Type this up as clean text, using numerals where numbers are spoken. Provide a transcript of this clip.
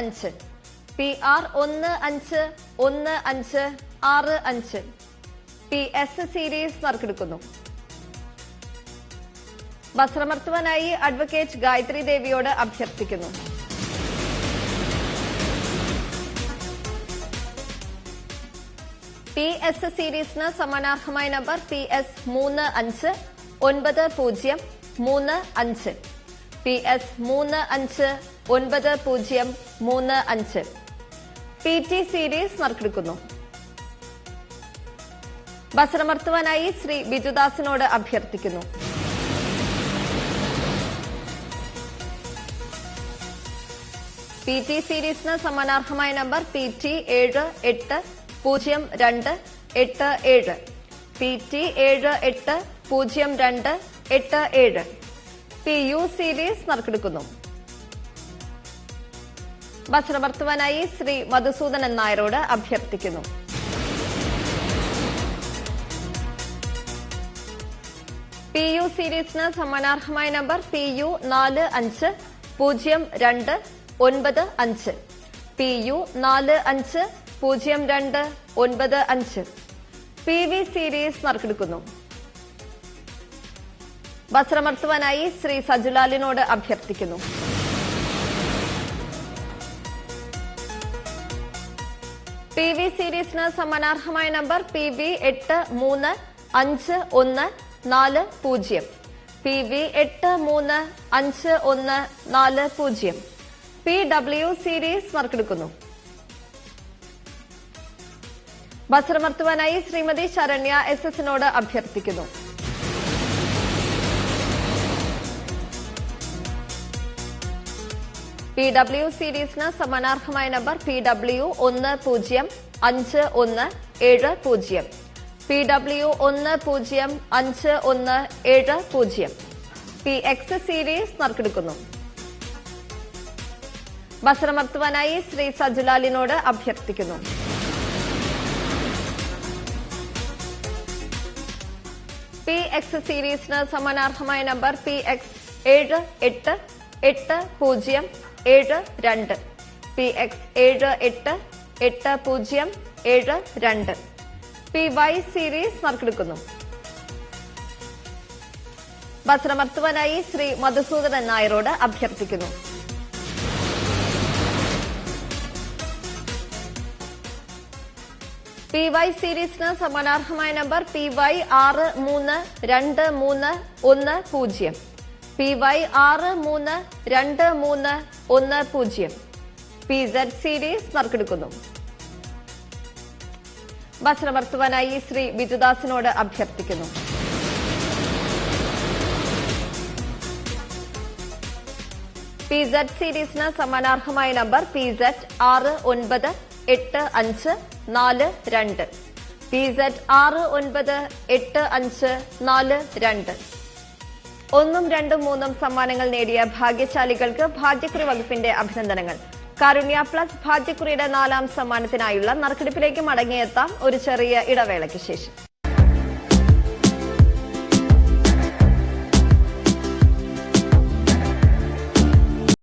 5 PR 151565 PS series നറുക്കെടുക്കുന്നു. വസ്ത്രമർത്തുവാനായി advocate Gayatri ദേവിയോട് അഭ്യർത്ഥിക്കുന്നു. PS സീരീസിന് സമാനാർഹമായ number PS 359035 PS 359035 PT series നറുക്കെടുക്കുന്നു. വസ്ത്രമർത്തുവാനായി ശ്രീ ബിജുദാസിനോട് അഭ്യർത്ഥിക്കുന്നു. PT സീരീസിന് സമാനാർഹമായ number PT 780287 PT 780287 PU series നറുക്കെടുക്കുന്നു. വസ്ത്രമർത്തുവാനായി ശ്രീ മധുസൂദനൻ നായരോട് അഭ്യർത്ഥിക്കുന്നു. PU സീരീസിന് സമാനാർഹമായ number PU 450295 PU 450295 PV series നറുക്കെടുക്കുന്നു. വസ്ത്രമർത്തുവാനായി ശ്രീ സജുലാലിനോട് അഭ്യർത്ഥിക്കുന്നു. PV സീരീസിന് സമാനാർഹമായ number PV 835140 PV 835140 PW series നറുക്കെടുക്കുന്നു. വസ്ത്രമർത്തുവാനായി ശ്രീമതി ശരണ്യ SS-നോട് അഭ്യർത്ഥിക്കുന്നു. PW സീരീസിന് സമാനാർഹമായ number PW 105170 PW 105170 PX series നറുക്കെടുക്കുന്നു. വസ്ത്രമർത്തുവാനായി ശ്രീ സജുലാലിനോട് അഭ്യർത്ഥിക്കുന്നു. PX സീരീസിന് സമാനാർഹമായ number PX 788072 PX 788072 PY series നറുക്കെടുക്കുന്നു. വസ്ത്രമർത്തുവാനായി ശ്രീ മധുസൂദനൻ നായരോട് അഭ്യർത്ഥിക്കുന്നു. PY സീരീസിന് സമാനാർഹമായ number PY 6323110 PY 6323110 PZ series നറുക്കെടുക്കുന്നു. വസ്ത്രമർത്തുവാനായി ശ്രീ ബിജുദാസിനോട് അഭ്യർത്ഥിക്കുന്നു. PZ സീരീസിന് സമാനാർഹമായ നമ്പർ PZ 698542 PZ 698542 1ഉം 2ഉം 3ഉം സമ്മാനങ്ങൾ നേടിയ ഭാഗ്യശാലികൾക്ക് ഭാഗ്യക്കുറി വകുപ്പിന്റെ അഭിനന്ദനങ്ങൾ. കാരുണ്യ പ്ലസ് ഭാഗ്യക്കുറിയുടെ 4ാം സമ്മാനത്തിനായുള്ള നറുക്കെടുപ്പിലേക്ക് മടങ്ങിയെത്താം ഒരു ചെറിയ ഇടവേളയ്ക്ക് ശേഷം.